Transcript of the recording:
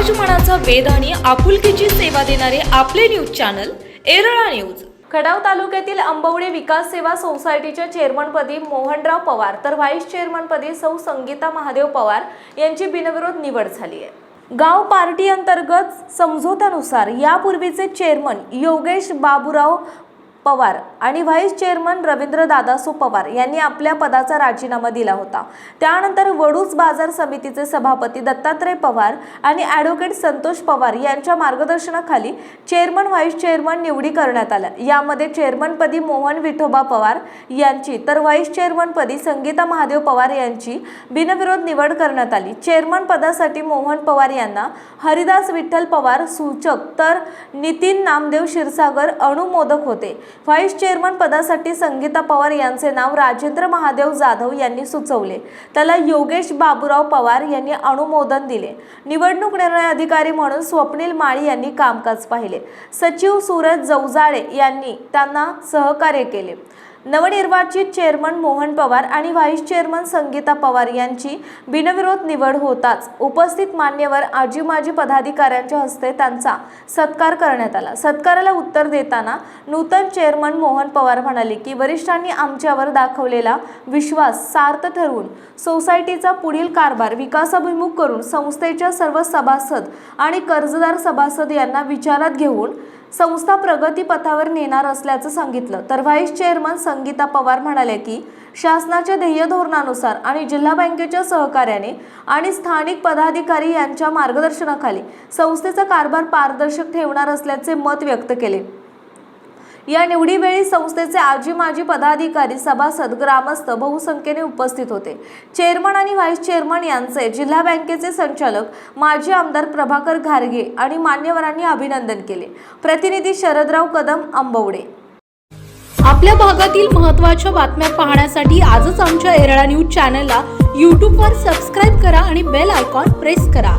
समाजमनाचा वेध आणि आपुलकीची सेवा देणारे आपले न्यूज चॅनल एरळा न्यूज। खडाव तालुक्यातील अंबवडे विकास सेवा सोसायटीच्या चेअरमनपदी मोहनराव पवार तर व्हाईस चेअरमनपदी सौ संगीता महादेव पवार यांची बिनविरोध निवड झाली आहे। गाव पार्टी अंतर्गत समझोत्यानुसार यापूर्वीचे चेअरमन योगेश बाबूराव पवार आणि व्हाईस चेअरमन रवींद्र दादासो पवार यांनी आपल्या पदाचा राजीनामा दिला होता। त्यानंतर वडूज बाजार समितीचे सभापती दत्तात्रय पवार आणि ॲडव्होकेट संतोष पवार यांच्या मार्गदर्शनाखाली चेअरमन व्हाईस चेअरमन निवडी करण्यात आल्या। यामध्ये चेअरमनपदी मोहन विठोबा पवार यांची तर व्हाईस चेअरमनपदी संगीता महादेव पवार यांची बिनविरोध निवड करण्यात आली। चेअरमन पदासाठी मोहन पवार यांना हरिदास विठ्ठल पवार सूचक तर नितीन नामदेव क्षीरसागर अनुमोदक होते। व्हाईस चेअरमन पदासाठी संगीता पवार यांचे नाव राजेंद्र महादेव जाधव यांनी सुचवले, त्याला योगेश बाबूराव पवार यांनी अनुमोदन दिले। निवडणूक निर्णय अधिकारी म्हणून स्वप्नील माळी यांनी कामकाज पाहिले। सचिव सूरज जवजाळे यांनी त्यांना सहकार्य केले। नवनिर्वाचित चेअरमन मोहन पवार आणि व्हाईस चेअरमन संगीता पवार यांची बिनविरोध निवड होताच उपस्थित मान्यवर आजी माजी पदाधिकाऱ्यांच्या हस्ते त्यांचा सत्कार करण्यात आला। सत्काराला उत्तर देताना नूतन चेअरमन मोहन पवार म्हणाले की वरिष्ठांनी आमच्यावर दाखवलेला विश्वास सार्थ ठरवून सोसायटीचा पुढील कारभार विकासाभिमुख करून संस्थेच्या सर्व सभासद आणि कर्जदार सभासद यांना विचारात घेऊन संस्था प्रगती पथावर नेणार असल्याचं सांगितलं। तर व्हाईस चेअरमन संगीता पवार म्हणाले की शासनाच्या ध्येय धोरणानुसार आणि जिल्हा बँकेच्या सहकार्याने आणि स्थानिक पदाधिकारी यांच्या मार्गदर्शनाखाली संस्थेचा कारभार पारदर्शक ठेवणार असल्याचे मत व्यक्त केले। या निवडीवेळी संस्थेचे आजी माजी पदाधिकारी सभासद ग्रामस्थ बहुसंख्येने उपस्थित होते। चेअरमन आणि व्हाईस चेअरमन यांचे जिल्हा बँकेचे संचालक माजी आमदार प्रभाकर घारगे आणि मान्यवरांनी अभिनंदन केले। प्रतिनिधी शरदराव कदम, अंबवडे। आपल्या भागातील महत्त्वाच्या बातम्या पाहण्यासाठी आजच आमच्या एरळा न्यूज चॅनलला YouTube वर सबस्क्राइब करा आणि बेल आयकॉन प्रेस करा।